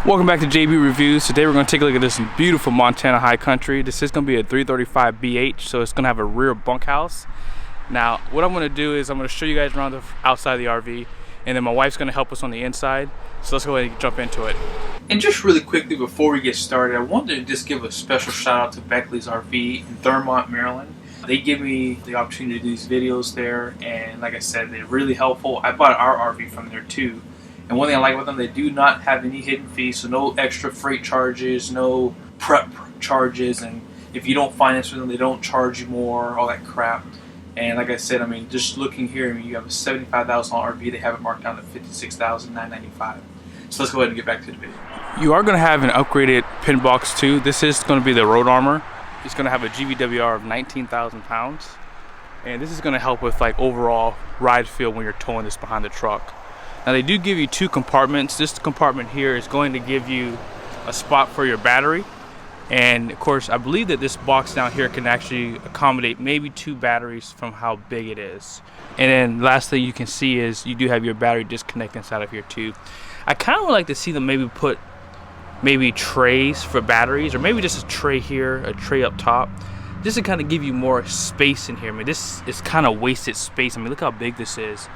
Welcome back to JB Reviews. Today we're going to take a look at this beautiful Montana high country. This is going to be a 335 BH, so it's going to have a rear bunkhouse. Now, what I'm going to do is I'm going to show you guys around the outside of the RV, and then my wife's going to help us on the inside. So let's go ahead and jump into it. And just really quickly before we get started, I wanted to just give a special shout out to Beckley's RV in Thurmont, Maryland. They give me the opportunity to do these videos there, and like I said, they're really helpful. I bought our RV from there too. And one thing I like about them, they do not have any hidden fees, so no extra freight charges, no prep charges, and if you don't finance with them, they don't charge you more, all that crap. And like I said, I mean, just looking here, I mean, you have a $75,000 RV, they have it marked down to $56,995. So let's go ahead and get back to the video. You are going to have an upgraded pin box too. This is going to be the road armor. It's going to have a GVWR of 19,000 pounds. And this is going to help with like overall ride feel when you're towing this behind the truck. Now they do give you two compartments. This compartment here is going to give you a spot for your battery. And of course, I believe that this box down here can actually accommodate maybe 2 batteries from how big it is. And then last thing you can see is you do have your battery disconnect inside of here too. I kind of would like to see them maybe put trays for batteries, or maybe just a tray here, a tray up top, just to kind of give you more space in here. I mean, this is kind of wasted space. I mean, look how big this is.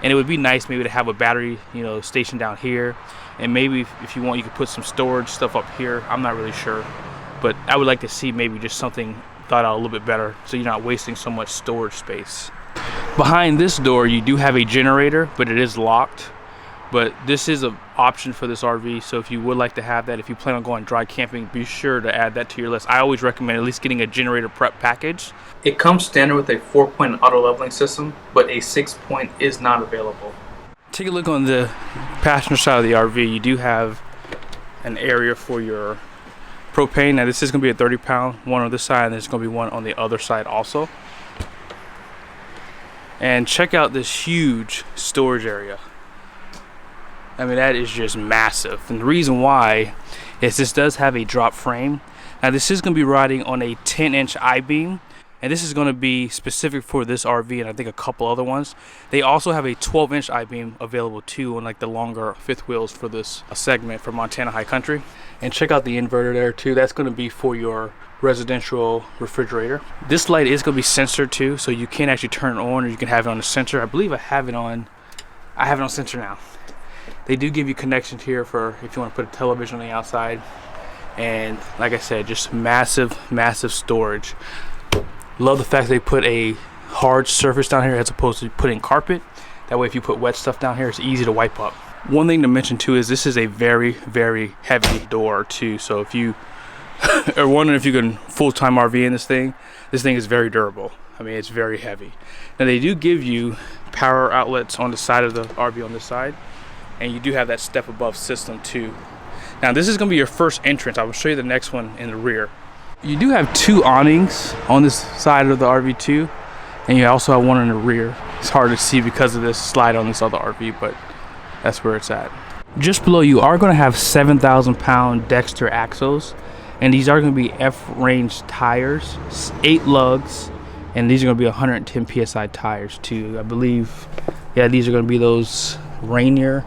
And it would be nice maybe to have a battery, station down here. And maybe if you want, you could put some storage stuff up here. I'm not really sure. But I would like to see maybe just something thought out a little bit better, so you're not wasting so much storage space. Behind this door, you do have a generator, but it is locked. But this is an option for this RV, so if you would like to have that, if you plan on going dry camping, be sure to add that to your list. I always recommend at least getting a generator prep package. It comes standard with a 4-point auto leveling system, but a 6-point is not available. Take a look on the passenger side of the RV. You do have an area for your propane. Now this is going to be a 30-pound, one on this side, and there's going to be one on the other side also. And check out this huge storage area. I mean, that is just massive. And the reason why is this does have a drop frame. Now this is going to be riding on a 10-inch I-beam, and this is going to be specific for this RV and I think a couple other ones. They also have a 12-inch I-beam available too on like the longer fifth wheels for this segment for Montana high country. And check out the inverter there too. That's going to be for your residential refrigerator. This light is going to be sensor too, so you can actually turn it on, or you can have it on a sensor. I believe I have it on sensor now. They do give you connections here for if you want to put a television on the outside. And like I said, just massive storage. Love the fact they put a hard surface down here as opposed to putting carpet. That way if you put wet stuff down here, it's easy to wipe up. One thing to mention too is this is a very heavy door too. So if you are wondering if you can full-time RV in this thing is very durable. I mean, it's very heavy. Now they do give you power outlets on the side of the RV on this side. And you do have that step above system too. Now this is going to be your first entrance. I will show you the next one in the rear. You do have 2 awnings on this side of the RV too, and you also have one in the rear. It's hard to see because of this slide on this other RV, but that's where it's at. Just below you are going to have 7,000-pound Dexter axles, and these are going to be F-range tires, 8 lugs, and these are going to be 110 psi tires too. I believe, yeah, these are going to be those Rainier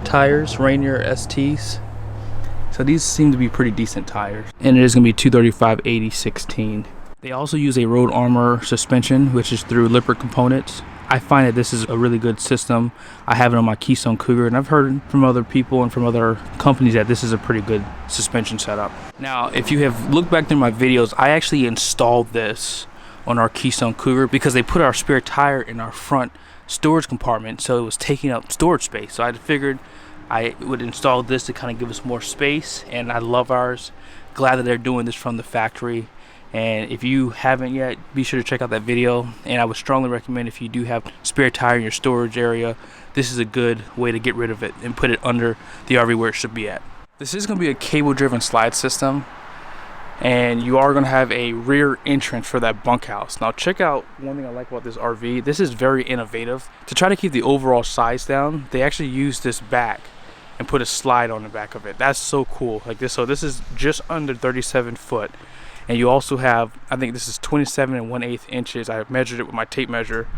tires, Rainier STs. So these seem to be pretty decent tires, and it is going to be 235/80/16. They also use a road armor suspension, which is through Lippert Components. I find that this is a really good system. I have it on my Keystone Cougar, and I've heard from other people and from other companies that this is a pretty good suspension setup. Now if you have looked back through my videos, I actually installed this on our Keystone Cougar because they put our spare tire in our front storage compartment, so it was taking up storage space. So I figured I would install this to kind of give us more space, and I love ours. Glad that they're doing this from the factory. And if you haven't yet, be sure to check out that video. And I would strongly recommend, if you do have spare tire in your storage area, this is a good way to get rid of it and put it under the RV where it should be at. This is going to be a cable driven slide system, and you are going to have a rear entrance for that bunkhouse. Now check out one thing I like about this RV. This is very innovative. To try to keep the overall size down, they actually use this back and put a slide on the back of it. That's so cool. Like this, so this is just under 37 foot, and you also have, I think this is 27 1/8 inches. I measured it with my tape measure,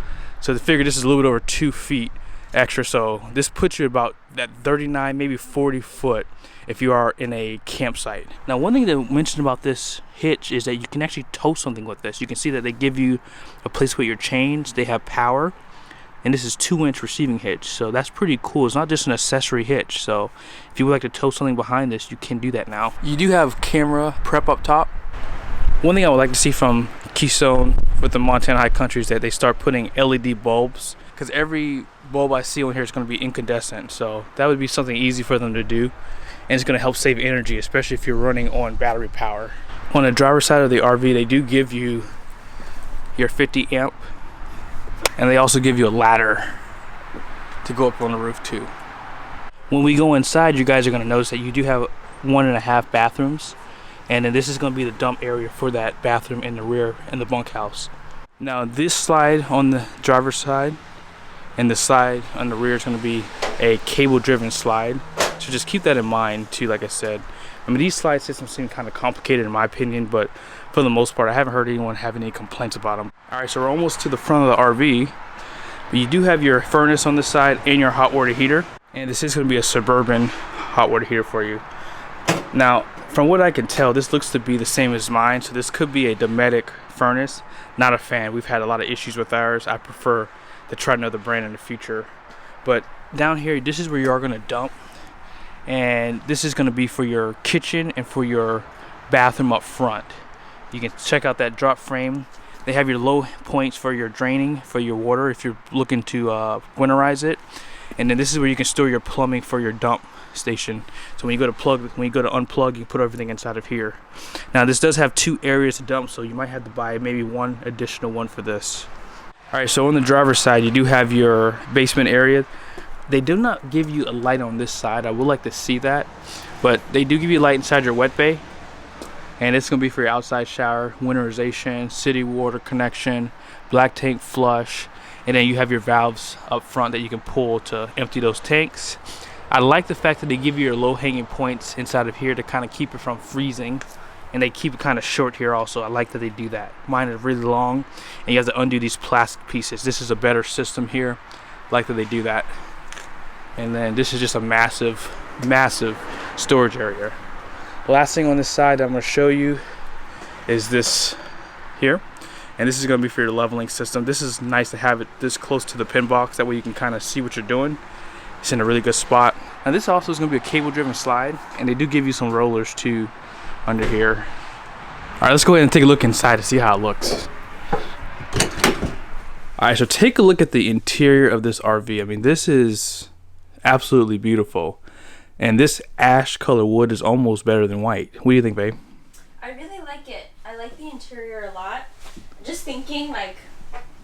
so to figure this is a little bit over 2 feet. extra. So this puts you about that 39, maybe 40 foot if you are in a campsite. Now, one thing to mention about this hitch is that you can actually tow something with this. You can see that they give you a place to put your chains. They have power, and this is 2-inch receiving hitch, so that's pretty cool. It's not just an accessory hitch. So if you would like to tow something behind this, you can do that now. You do have camera prep up top. One thing I would like to see from Keystone with the Montana High Country is that they start putting LED bulbs, because every bulb I see on here is going to be incandescent. So that would be something easy for them to do, and it's going to help save energy, especially if you're running on battery power. On the driver's side of the RV, they do give you your 50 amp, and they also give you a ladder to go up on the roof too. When we go inside, you guys are going to notice that you do have 1.5 bathrooms, and then this is going to be the dump area for that bathroom in the rear in the bunkhouse. Now, this slide on the driver's side and the slide on the rear is going to be a cable driven slide, so just keep that in mind too. Like I said, I mean, these slide systems seem kind of complicated in my opinion, but for the most part I haven't heard anyone have any complaints about them. Alright, so we're almost to the front of the RV, but you do have your furnace on this side and your hot water heater, and this is going to be a Suburban hot water heater for you. Now, from what I can tell, this looks to be the same as mine, so this could be a Dometic furnace. Not a fan. We've had a lot of issues with ours. I prefer to try another brand in the future. But down here, this is where you are going to dump, and this is going to be for your kitchen and for your bathroom up front. You can check out that drop frame. They have your low points for your draining for your water if you're looking to winterize it, and then this is where you can store your plumbing for your dump station. So when you go to unplug, you can put everything inside of here. Now, this does have 2 areas to dump, so you might have to buy maybe one additional one for this. Alright, so on the driver's side, you do have your basement area. They do not give you a light on this side. I would like to see that, but they do give you a light inside your wet bay, and it's going to be for your outside shower, winterization, city water connection, black tank flush, and then you have your valves up front that you can pull to empty those tanks. I like the fact that they give you your low-hanging points inside of here to kind of keep it from freezing, and they keep it kind of short here also. I like that they do that. Mine is really long, and you have to undo these plastic pieces. This is a better system here. I like that they do that. And then this is just a massive storage area. The last thing on this side I'm going to show you is this here, and this is going to be for your leveling system. This is nice to have it this close to the pin box, that way you can kind of see what you're doing. It's in a really good spot. Now, this also is going to be a cable driven slide, and they do give you some rollers too under here. Alright, let's go ahead and take a look inside to see how it looks. Alright, so take a look at the interior of this RV. I mean, this is absolutely beautiful, and this ash color wood is almost better than white. What do you think, babe? I really like it. I like the interior a lot. Just thinking, like,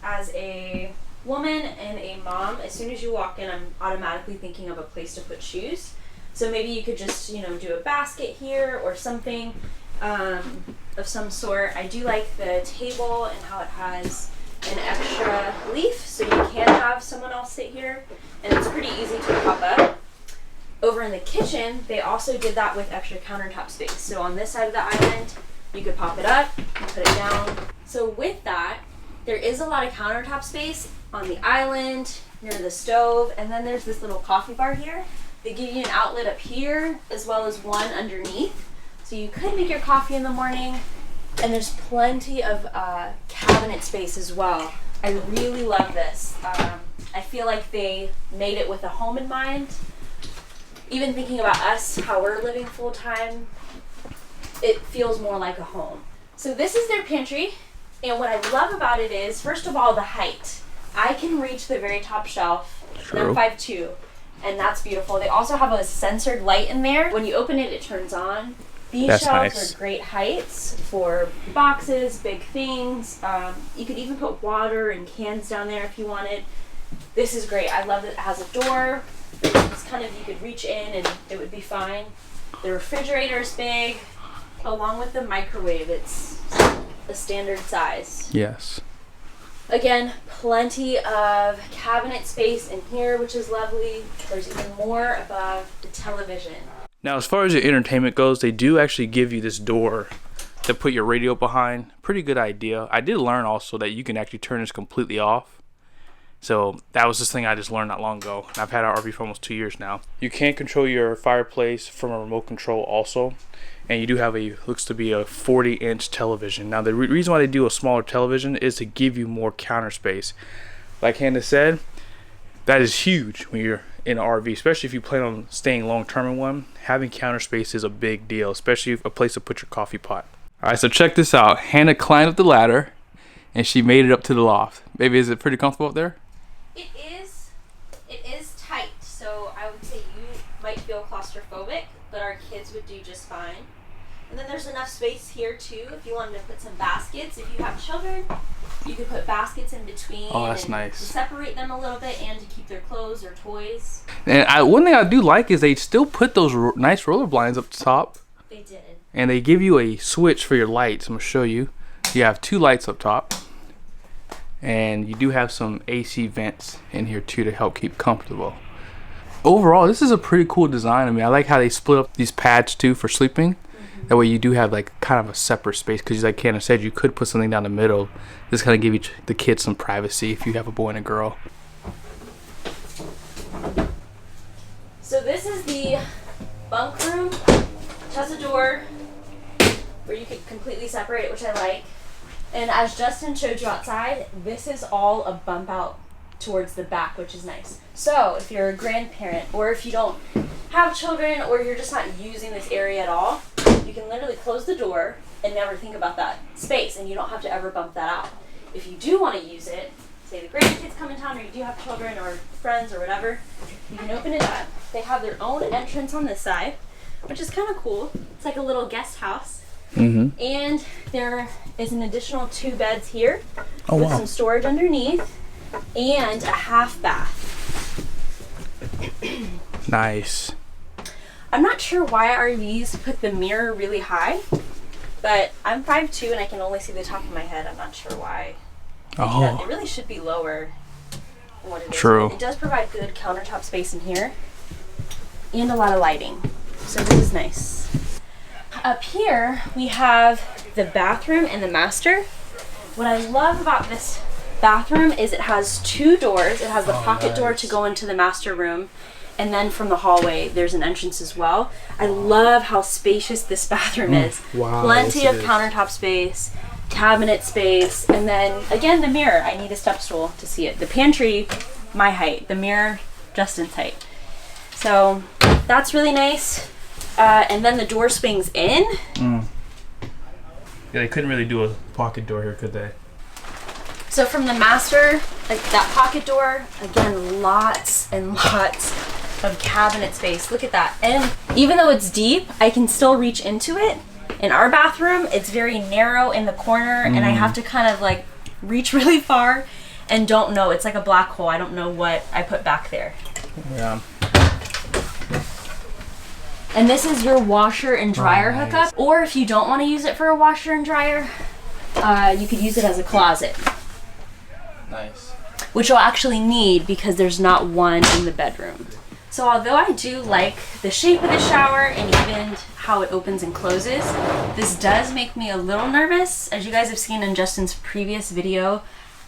as a woman and a mom, as soon as you walk in, I'm automatically thinking of a place to put shoes. So maybe you could just, you know, do a basket here or something of some sort. I do like the table and how it has an extra leaf, so you can have someone else sit here, and it's pretty easy to pop up. Over in the kitchen, they also did that with extra countertop space. So on this side of the island, you could pop it up and put it down. So with that, there is a lot of countertop space on the island, near the stove, and then there's this little coffee bar here. They give you an outlet up here, as well as one underneath. So you could make your coffee in the morning, and there's plenty of cabinet space as well. I really love this. I feel like they made it with a home in mind. Even thinking about us, how we're living full time, it feels more like a home. So this is their pantry, and what I love about it is, first of all, the height. I can reach the very top shelf. True. I'm 5'2", and that's beautiful. They also have a sensored light in there. When you open it, it turns on. These That's shelves nice. are great heights for boxes, big things. You could even put water and cans down there if you wanted. This is great. I love that it has a door. It's kind of, you could reach in and it would be fine. The refrigerator is big, along with the microwave. It's a standard size. Yes. Again, plenty of cabinet space in here, which is lovely. There's even more above the television. Now, as far as your entertainment goes, they do actually give you this door to put your radio behind. Pretty good idea. I did learn also that you can actually turn this completely off, So that was this thing I just learned not long ago. I've had our RV for almost 2 years now. You can control your fireplace from a remote control also. And you do have looks to be a 40-inch television. Now the reason why they do a smaller television is to give you more counter space. Like Hannah said, that is huge when you're in an RV, especially if you plan on staying long term in one. Having counter space is a big deal, especially a place to put your coffee pot. All right, so check this out. Hannah climbed up the ladder and she made it up to the loft. Baby, is it pretty comfortable up there? It is tight, so I would say you might feel claustrophobic, but our kids would do just fine. And then there's enough space here too if you wanted to put some baskets. If you have children, you could put baskets in between. Oh, that's nice. To separate them a little bit and to keep their clothes or toys. And one thing I do like is they still put those nice roller blinds up top. They did. And they give you a switch for your lights. I'm going to show you. You have 2 lights up top. And you do have some AC vents in here too to help keep comfortable. Overall, this is a pretty cool design. I mean, I like how they split up these pads too for sleeping. That way you do have like kind of a separate space, because like Hannah said, you could put something down the middle. This kind of give the kids some privacy if you have a boy and a girl. So this is the bunk room. It has a door where you could completely separate it, which I like. And as Justin showed you outside, this is all a bump out towards the back, which is nice. So if you're a grandparent, or if you don't have children, or you're just not using this area at all, you can literally close the door and never think about that space, and you don't have to ever bump that out. If you do want to use it, say the grandkids come in town, or you do have children or friends or whatever, you can open it up. They have their own entrance on this side, which is kind of cool. It's like a little guest house. And there is an additional 2 beds here with some storage underneath and a half bath. Nice. I'm not sure why RVs put the mirror really high, but I'm 5'2" and I can only see the top of my head. I'm not sure why. It really should be lower than what it is. True. It does provide good countertop space in here and a lot of lighting, so this is nice. Up here we have the bathroom and the master. What I love about this bathroom is it has 2 doors. It has the pocket door to go into the master room, and then from the hallway there's an entrance as well. I love how spacious this bathroom is. Wow, Plenty of countertop space, cabinet space, and then again the mirror. I need a step stool to see it. The pantry, my height. The mirror, Justin's height. So that's really nice. And then the door swings in. Yeah, they couldn't really do a pocket door here, could they? So from the master, like that pocket door, again, lots and lots of cabinet space. Look at that. And even though it's deep, I can still reach into it. In our bathroom, it's very narrow in the corner, and I have to kind of like reach really far and don't know. It's like a black hole. I don't know what I put back there. Yeah. And this is your washer and dryer hookup. Or if you don't want to use it for a washer and dryer, you could use it as a closet. Nice. Which you'll actually need because there's not one in the bedroom. So although I do like the shape of the shower and even how it opens and closes, this does make me a little nervous. As you guys have seen in Justin's previous video,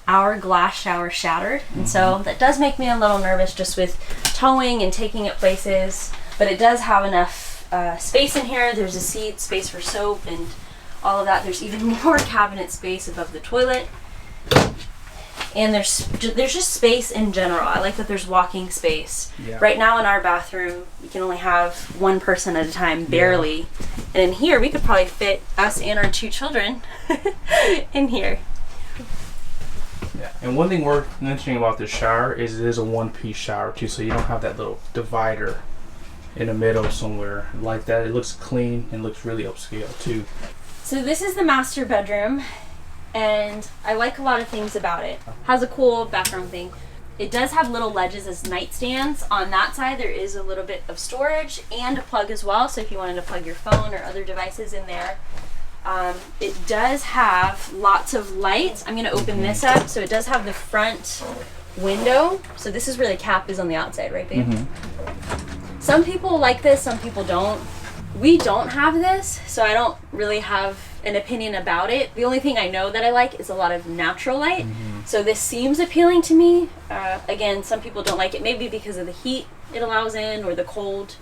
our glass shower shattered. And so that does make me a little nervous just with towing and taking it places. But it does have enough space in here. There's a seat, space for soap, and all of that. There's even more cabinet space above the toilet. And there's just space in general. I like that there's walking space. Yeah. Right now in our bathroom, you can only have 1 person at a time, barely. Yeah. And in here, we could probably fit us and our 2 children in here. Yeah. And one thing worth mentioning about this shower is it is a 1-piece shower too, so you don't have that little divider in the middle somewhere like that. It looks clean and looks really upscale too. So this is the master bedroom, and I like a lot of things about it. Has a cool background thing. It does have little ledges as nightstands. On that side there is a little bit of storage and a plug as well, so if you wanted to plug your phone or other devices in there. It does have lots of lights. I'm going to open this up. So it does have the front window. So this is where the cap is on the outside, right, babe? Some people like this, some people don't. We don't have this, so I don't really have an opinion about it. The only thing I know that I like is a lot of natural light. So this seems appealing to me. Again, some people don't like it, maybe because of the heat it allows in or the cold,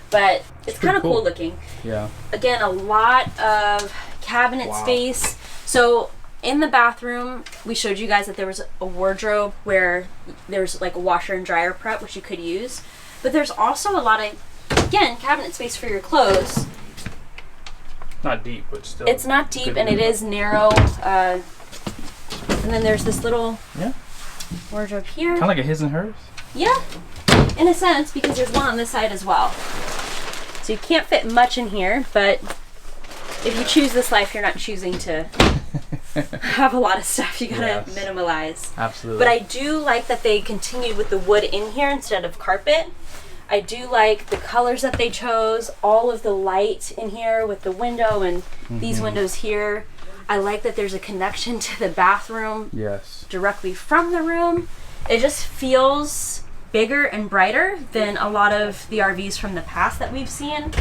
but it's kind of cool looking. Yeah. Again, a lot of cabinet space. So in the bathroom, we showed you guys that there was a wardrobe where there's like a washer and dryer prep, which you could use. But there's also a lot of, again, cabinet space for your clothes. Not deep, but still. It's not deep, and it is narrow. And then there's this little wardrobe here. Kind of like a his and hers? Yeah, in a sense, because there's one on this side as well. So you can't fit much in here, but if you choose this life, you're not choosing to have a lot of stuff. You gotta minimalize. Absolutely. But I do like that they continued with the wood in here instead of carpet. I do like the colors that they chose, all of the light in here with the window and these windows here. I like that there's a connection to the bathroom directly from the room. It just feels bigger and brighter than a lot of the RVs from the past that we've seen.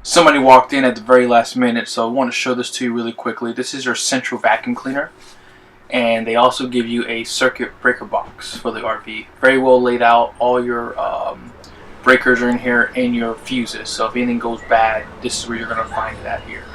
Somebody walked in at the very last minute, so I want to show this to you really quickly. This is your central vacuum cleaner, and they also give you a circuit breaker box for the RV. Very well laid out. All your breakers are in here and your fuses, so if anything goes bad, this is where you're going to find that here.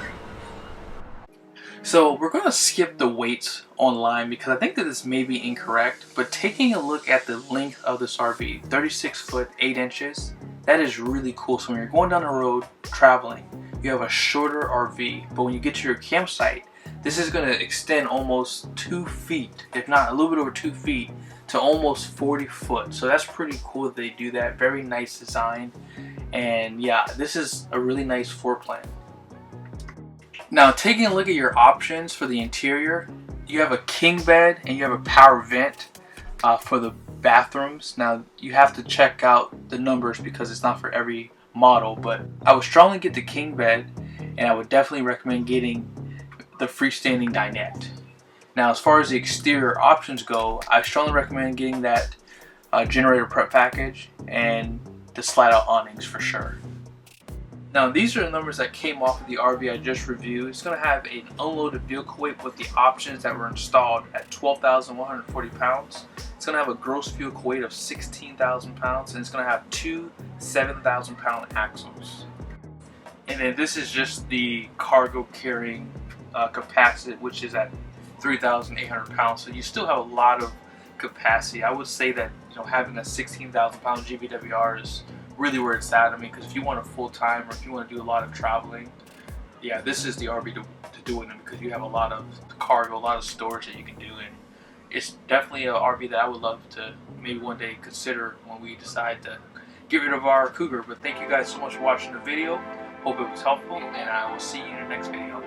So we're going to skip the weights online because I think that this may be incorrect, but taking a look at the length of this RV, 36 foot 8 inches, that is really cool. So when you're going down the road traveling, you have a shorter RV, but when you get to your campsite, this is going to extend almost 2 feet, if not a little bit over 2 feet, to almost 40 foot. So that's pretty cool that they do that. Very nice design. And yeah, this is a really nice floor plan. Now, taking a look at your options for the interior, you have a king bed and you have a power vent for the bathrooms. Now, you have to check out the numbers because it's not for every model, but I would strongly get the king bed, and I would definitely recommend getting the freestanding dinette. Now, as far as the exterior options go, I strongly recommend getting that generator prep package and the slide out awnings for sure. Now, these are the numbers that came off of the RV I just reviewed. It's going to have an unloaded vehicle weight with the options that were installed at 12,140 pounds. It's going to have a gross vehicle weight of 16,000 pounds, and it's going to have two 7,000 pound axles. And then this is just the cargo carrying capacity, which is at 3,800 pounds. So you still have a lot of capacity. I would say that, you know, having a 16,000 pound GVWR is really where it's at. I mean, because if you want a full time or if you want to do a lot of traveling, yeah, this is the RV to do it in, because you have a lot of cargo, a lot of storage that you can do, and it's definitely an RV that I would love to maybe one day consider when we decide to get rid of our Cougar. But thank you guys so much for watching the video. Hope it was helpful, and I will see you in the next video.